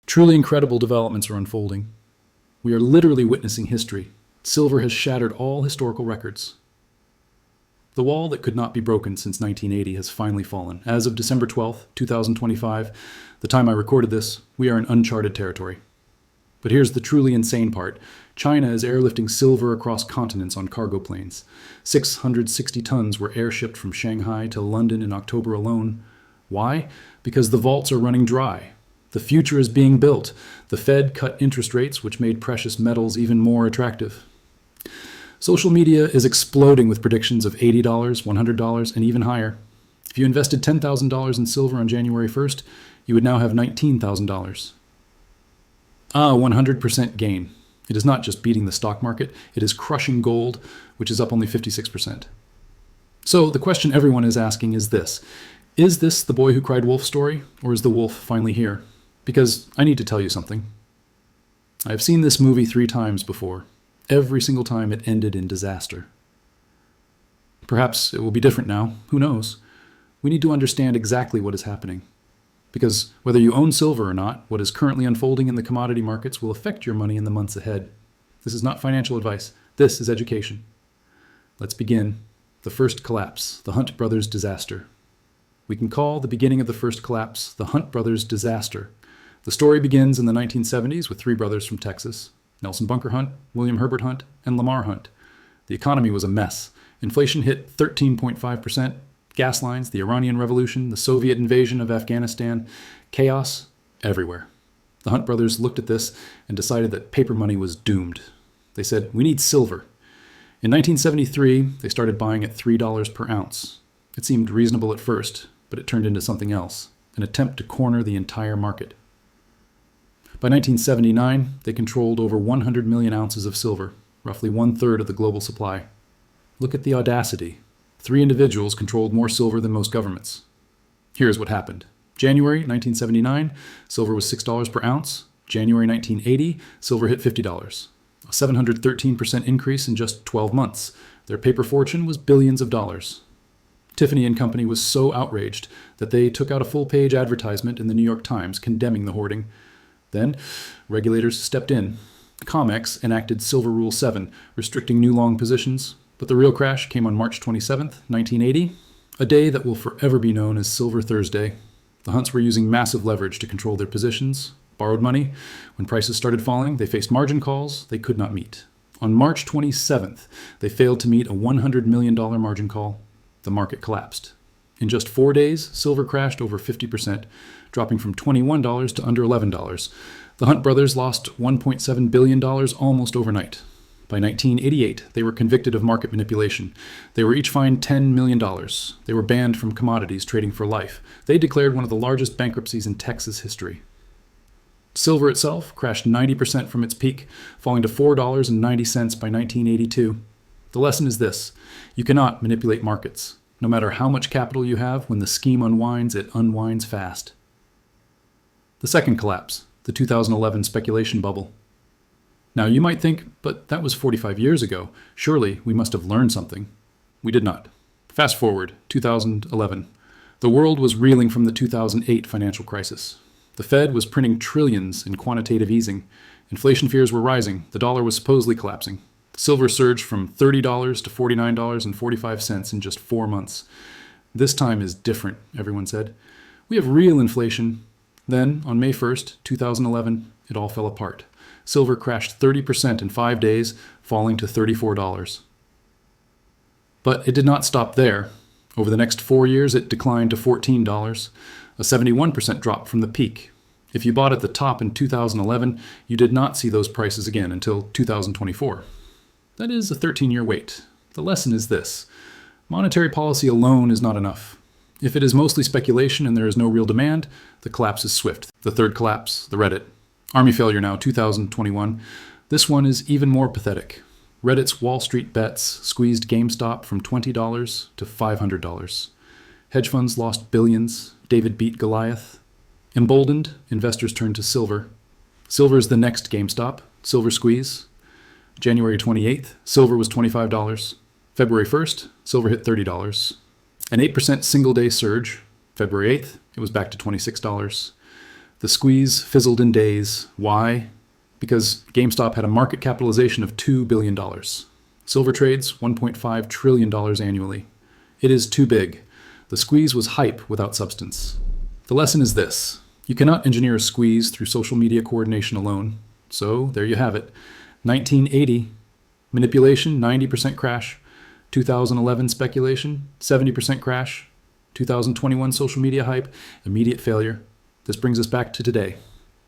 Truly incredible developments are unfolding. We are literally witnessing history. Silver has shattered all historical records. The wall that could not be broken since 1980 has finally fallen. As of December 12th, 2025, the time I recorded this, we are in uncharted territory. But here's the truly insane part. China is airlifting silver across continents on cargo planes. 660 tons were airshipped from Shanghai to London in October alone. Why? Because the vaults are running dry. The future is being built. The Fed cut interest rates, which made precious metals even more attractive. Social media is exploding with predictions of $80, $100, and even higher. If you invested $10,000 in silver on January 1st, you would now have $19,000. 100% gain. It is not just beating the stock market, it is crushing gold, which is up only 56%. So the question everyone is asking is this: is this the boy who cried wolf story, or is the wolf finally here? Because I need to tell you something. I have seen this movie 3 times before. Every single time it ended in disaster. Perhaps it will be different now. Who knows? We need to understand exactly what is happening. Because whether you own silver or not, what is currently unfolding in the commodity markets will affect your money in the months ahead. This is not financial advice. This is education. Let's begin. The first collapse, the Hunt brothers' disaster. We can call the beginning of the first collapse the Hunt brothers' disaster. The story begins in the 1970s with 3 brothers from Texas: Nelson Bunker Hunt, William Herbert Hunt, and Lamar Hunt. The economy was a mess. Inflation hit 13.5%. Gas lines, the Iranian Revolution, the Soviet invasion of Afghanistan, chaos everywhere. The Hunt brothers looked at this and decided that paper money was doomed. They said, "We need silver." In 1973, they started buying at $3 per ounce. It seemed reasonable at first, but it turned into something else, an attempt to corner the entire market. By 1979, they controlled over 100 million ounces of silver, roughly 1/3 of the global supply. Look at the audacity. 3 individuals controlled more silver than most governments. Here's what happened. January 1979, silver was $6 per ounce. January 1980, silver hit $50. A 713% increase in just 12 months. Their paper fortune was billions of dollars. Tiffany & Company was so outraged that they took out a full-page advertisement in the New York Times condemning the hoarding. Then, regulators stepped in. COMEX enacted Silver Rule 7, restricting new long positions. But the real crash came on March 27th, 1980, a day that will forever be known as Silver Thursday. The Hunts were using massive leverage to control their positions, borrowed money. When prices started falling, they faced margin calls they could not meet. On March 27th, they failed to meet a $100 million margin call. The market collapsed. In just 4 days, silver crashed over 50%, dropping from $21 to under $11. The Hunt brothers lost $1.7 billion almost overnight. By 1988, they were convicted of market manipulation. They were each fined $10 million. They were banned from commodities trading for life. They declared one of the largest bankruptcies in Texas history. Silver itself crashed 90% from its peak, falling to $4.90 by 1982. The lesson is this: you cannot manipulate markets. No matter how much capital you have, when the scheme unwinds, it unwinds fast. The second collapse, the 2011 speculation bubble. Now you might think, but that was 45 years ago. Surely we must have learned something. We did not. Fast forward, 2011. The world was reeling from the 2008 financial crisis. The Fed was printing trillions in quantitative easing. Inflation fears were rising. The dollar was supposedly collapsing. Silver surged from $30 to $49.45 in just 4 months. This time is different, everyone said. We have real inflation. Then, on May 1st, 2011, it all fell apart. Silver crashed 30% in 5 days, falling to $34. But it did not stop there. Over the next 4 years, it declined to $14, a 71% drop from the peak. If you bought at the top in 2011, you did not see those prices again until 2024. That is a 13-year wait. The lesson is this: monetary policy alone is not enough. If it is mostly speculation and there is no real demand, the collapse is swift. The third collapse, the Reddit. Army failure now, 2021. This one is even more pathetic. Reddit's Wall Street bets squeezed GameStop from $20 to $500. Hedge funds lost billions. David beat Goliath. Emboldened, investors turned to silver. Silver is the next GameStop. Silver squeeze. January 28th, silver was $25. February 1st, silver hit $30. An 8% single-day surge. February 8th, it was back to $26. The squeeze fizzled in days. Why? Because GameStop had a market capitalization of $2 billion. Silver trades $1.5 trillion annually. It is too big. The squeeze was hype without substance. The lesson is this. You cannot engineer a squeeze through social media coordination alone. So there you have it. 1980, manipulation, 90% crash. 2011 speculation, 70% crash. 2021 social media hype, immediate failure. This brings us back to today.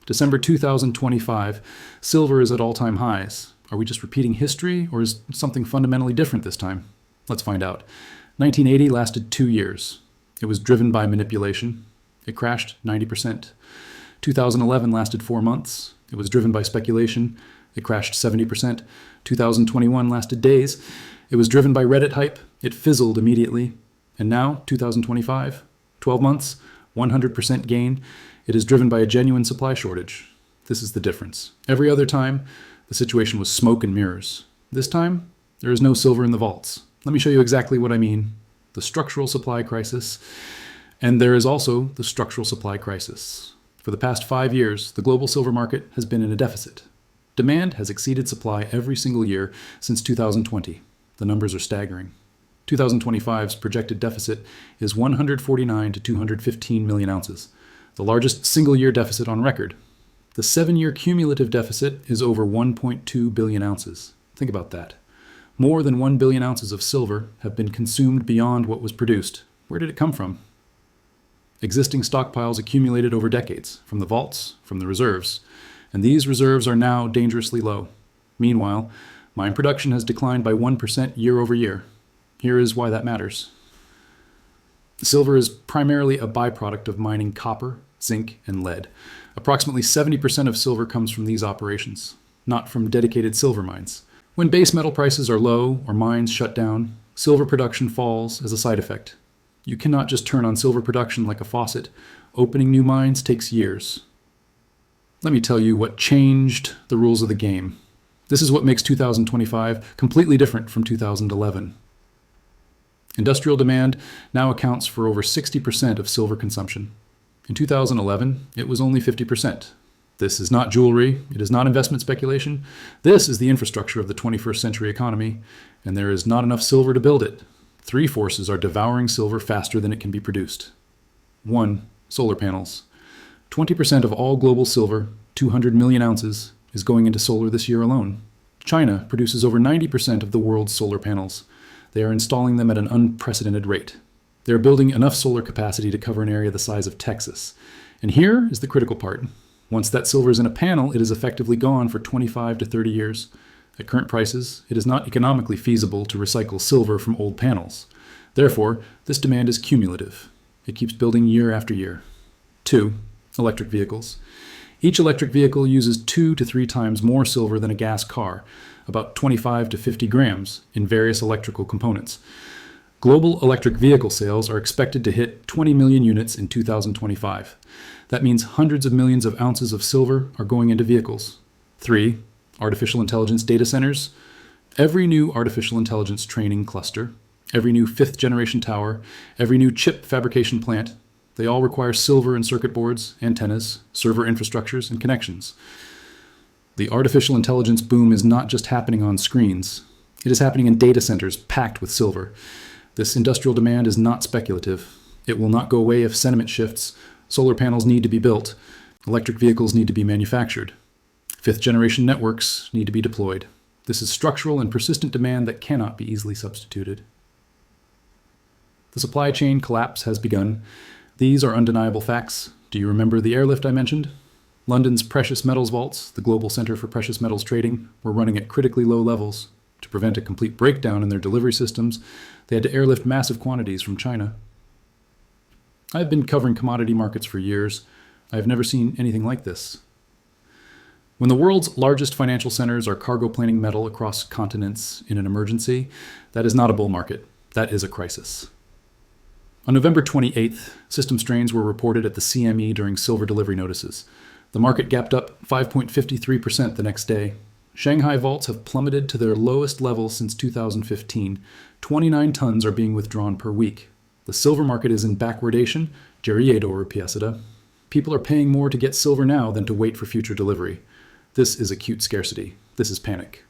December 2025, silver is at all-time highs. Are we just repeating history, or is something fundamentally different this time? Let's find out. 1980 lasted 2 years. It was driven by manipulation. It crashed 90%. 2011 lasted 4 months. It was driven by speculation. It crashed 70%. 2021 lasted days. It was driven by Reddit hype. It fizzled immediately. And now, 2025, 12 months, 100% gain. It is driven by a genuine supply shortage. This is the difference. Every other time, the situation was smoke and mirrors. This time, there is no silver in the vaults. Let me show you exactly what I mean. The structural supply crisis. And there is also the structural supply crisis. For the past 5 years, the global silver market has been in a deficit. Demand has exceeded supply every single year since 2020. The numbers are staggering. 2025's projected deficit is 149 to 215 million ounces, the largest single-year deficit on record. The 7-year cumulative deficit is over 1.2 billion ounces. Think about that. More than 1 billion ounces of silver have been consumed beyond what was produced. Where did it come from? Existing stockpiles accumulated over decades, from the vaults, from the reserves, and these reserves are now dangerously low. Meanwhile, mine production has declined by 1% year over year. Here is why that matters. Silver is primarily a byproduct of mining copper, zinc, and lead. Approximately 70% of silver comes from these operations, not from dedicated silver mines. When base metal prices are low or mines shut down, silver production falls as a side effect. You cannot just turn on silver production like a faucet. Opening new mines takes years. Let me tell you what changed the rules of the game. This is what makes 2025 completely different from 2011. Industrial demand now accounts for over 60% of silver consumption. In 2011, it was only 50%. This is not jewelry. It is not investment speculation. This is the infrastructure of the 21st century economy, and there is not enough silver to build it. 3 forces are devouring silver faster than it can be produced. 1. Solar panels. 20% of all global silver, 200 million ounces, is going into solar this year alone. China produces over 90% of the world's solar panels. They are installing them at an unprecedented rate. They are building enough solar capacity to cover an area the size of Texas. And here is the critical part. Once that silver is in a panel, it is effectively gone for 25 to 30 years. At current prices, it is not economically feasible to recycle silver from old panels. Therefore, this demand is cumulative. It keeps building year after year. 2. Electric vehicles. Each electric vehicle uses 2 to 3 times more silver than a gas car, about 25 to 50 grams in various electrical components. Global electric vehicle sales are expected to hit 20 million units in 2025. That means hundreds of millions of ounces of silver are going into vehicles. 3. Artificial intelligence data centers. Every new artificial intelligence training cluster, every new 5th-generation tower, every new chip fabrication plant, they all require silver in circuit boards, antennas, server infrastructures, and connections. The artificial intelligence boom is not just happening on screens. It is happening in data centers packed with silver. This industrial demand is not speculative. It will not go away if sentiment shifts. Solar panels need to be built. Electric vehicles need to be manufactured. 5th-generation networks need to be deployed. This is structural and persistent demand that cannot be easily substituted. The supply chain collapse has begun. These are undeniable facts. Do you remember the airlift I mentioned? London's precious metals vaults, the global center for precious metals trading, were running at critically low levels. To prevent a complete breakdown in their delivery systems, they had to airlift massive quantities from China. I've been covering commodity markets for years. I have never seen anything like this. When the world's largest financial centers are cargo planing metal across continents in an emergency, that is not a bull market. That is a crisis. On November 28th, system strains were reported at the CME during silver delivery notices. The market gapped up 5.53% the next day. Shanghai vaults have plummeted to their lowest level since 2015. 29 tons are being withdrawn per week. The silver market is in backwardation, Jerry Yedo repiesada. People are paying more to get silver now than to wait for future delivery. This is acute scarcity. This is panic.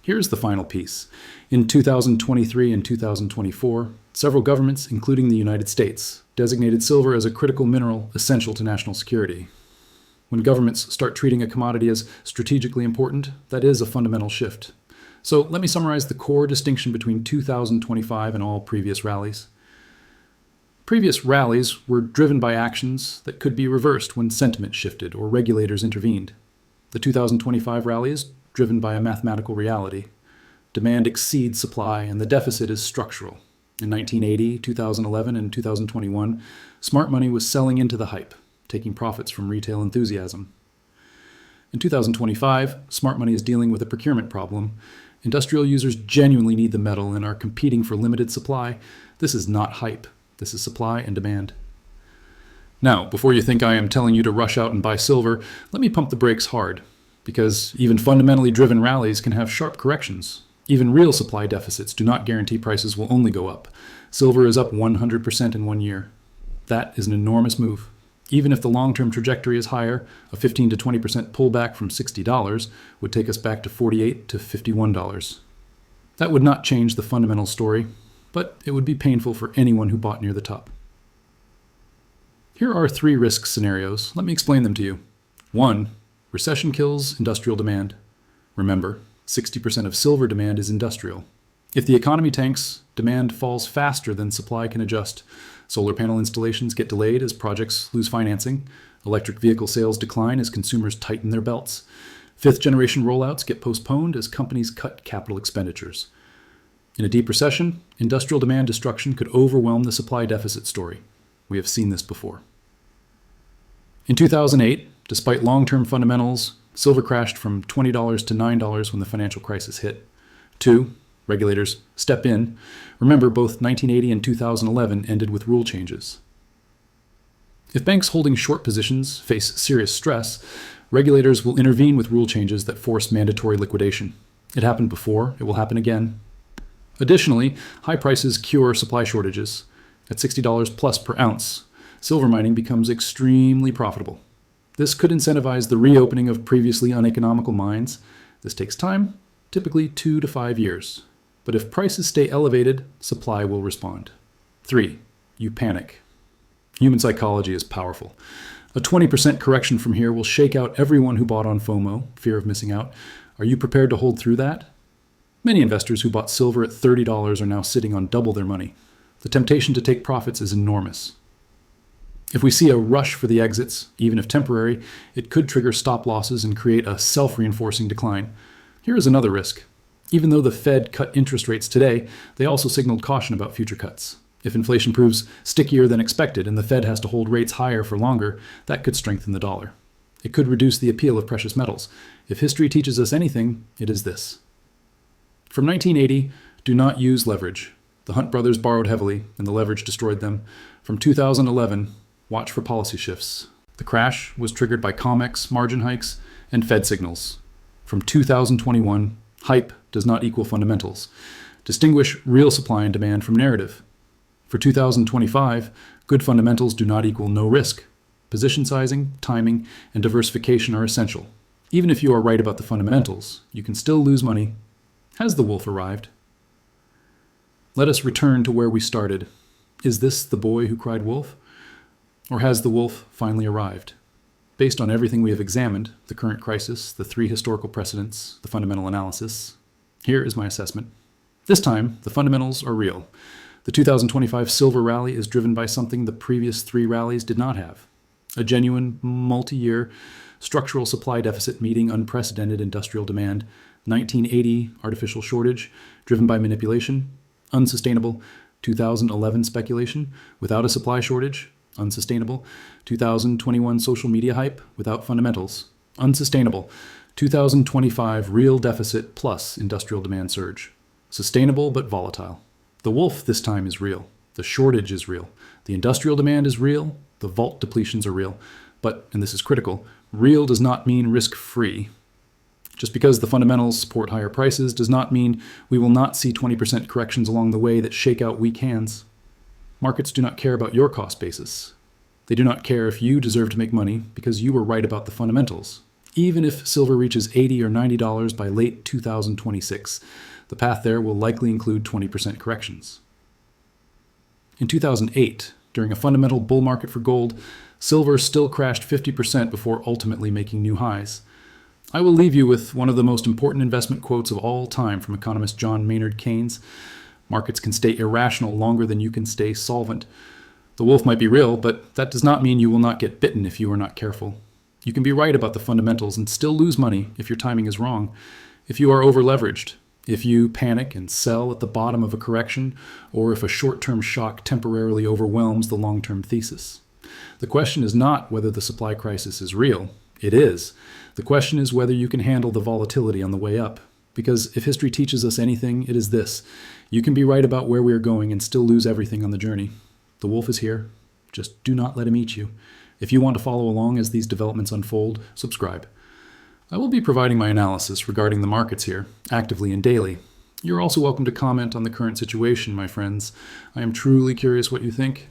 Here's the final piece. In 2023 and 2024, several governments, including the United States, designated silver as a critical mineral essential to national security. When governments start treating a commodity as strategically important, that is a fundamental shift. So let me summarize the core distinction between 2025 and all previous rallies. Previous rallies were driven by actions that could be reversed when sentiment shifted or regulators intervened. The 2025 rally is driven by a mathematical reality. Demand exceeds supply, and the deficit is structural. In 1980, 2011, and 2021, smart money was selling into the hype, taking profits from retail enthusiasm. In 2025, smart money is dealing with a procurement problem. Industrial users genuinely need the metal and are competing for limited supply. This is not hype. This is supply and demand. Now, before you think I am telling you to rush out and buy silver, let me pump the brakes hard, because even fundamentally driven rallies can have sharp corrections. Even real supply deficits do not guarantee prices will only go up. Silver is up 100% in 1 year. That is an enormous move. Even if the long-term trajectory is higher, a 15 to 20% pullback from $60 would take us back to $48 to $51. That would not change the fundamental story, but it would be painful for anyone who bought near the top. Here are 3 risk scenarios. Let me explain them to you. 1. Recession kills industrial demand. Remember, 60% of silver demand is industrial. If the economy tanks, demand falls faster than supply can adjust. Solar panel installations get delayed as projects lose financing. Electric vehicle sales decline as consumers tighten their belts. 5th-generation rollouts get postponed as companies cut capital expenditures. In a deep recession, industrial demand destruction could overwhelm the supply deficit story. We have seen this before. In 2008, despite long-term fundamentals, silver crashed from $20 to $9 when the financial crisis hit. 2. Regulators step in. Remember, both 1980 and 2011 ended with rule changes. If banks holding short positions face serious stress, regulators will intervene with rule changes that force mandatory liquidation. It happened before, it will happen again. Additionally, high prices cure supply shortages. At $60 plus per ounce, silver mining becomes extremely profitable. This could incentivize the reopening of previously uneconomical mines. This takes time, typically 2 to 5 years. But if prices stay elevated, supply will respond. 3. You panic. Human psychology is powerful. A 20% correction from here will shake out everyone who bought on FOMO, fear of missing out. Are you prepared to hold through that? Many investors who bought silver at $30 are now sitting on double their money. The temptation to take profits is enormous. If we see a rush for the exits, even if temporary, it could trigger stop losses and create a self-reinforcing decline. Here is another risk. Even though the Fed cut interest rates today, they also signaled caution about future cuts. If inflation proves stickier than expected and the Fed has to hold rates higher for longer, that could strengthen the dollar. It could reduce the appeal of precious metals. If history teaches us anything, it is this. From 1980, do not use leverage. The Hunt brothers borrowed heavily, and the leverage destroyed them. From 2011, watch for policy shifts. The crash was triggered by COMEX margin hikes and Fed signals. From 2021, hype does not equal fundamentals. Distinguish real supply and demand from narrative. For 2025, good fundamentals do not equal no risk. Position sizing, timing, and diversification are essential. Even if you are right about the fundamentals, you can still lose money. Has the wolf arrived? Let us return to where we started. Is this the boy who cried wolf? Or has the wolf finally arrived? Based on everything we have examined, the current crisis, the 3 historical precedents, the fundamental analysis, here is my assessment. This time, the fundamentals are real. The 2025 silver rally is driven by something the previous 3 rallies did not have. A genuine, multi-year, structural supply deficit meeting unprecedented industrial demand, 1980 artificial shortage driven by manipulation, unsustainable. 2011 speculation without a supply shortage, unsustainable. 2021 social media hype without fundamentals, unsustainable. 2025 real deficit plus industrial demand surge, sustainable but volatile. The wolf this time is real. The shortage is real. The industrial demand is real. The vault depletions are real. But, and this is critical, real does not mean risk-free. Just because the fundamentals support higher prices does not mean we will not see 20% corrections along the way that shake out weak hands. Markets do not care about your cost basis. They do not care if you deserve to make money because you were right about the fundamentals. Even if silver reaches $80 or $90 by late 2026, the path there will likely include 20% corrections. In 2008, during a fundamental bull market for gold, silver still crashed 50% before ultimately making new highs. I will leave you with one of the most important investment quotes of all time from economist John Maynard Keynes. Markets can stay irrational longer than you can stay solvent. The wolf might be real, but that does not mean you will not get bitten if you are not careful. You can be right about the fundamentals and still lose money if your timing is wrong, if you are over-leveraged, if you panic and sell at the bottom of a correction, or if a short-term shock temporarily overwhelms the long-term thesis. The question is not whether the supply crisis is real. It is. The question is whether you can handle the volatility on the way up. Because if history teaches us anything, it is this. You can be right about where we are going and still lose everything on the journey. The wolf is here. Just do not let him eat you. If you want to follow along as these developments unfold, subscribe. I will be providing my analysis regarding the markets here, actively and daily. You're also welcome to comment on the current situation, my friends. I am truly curious what you think.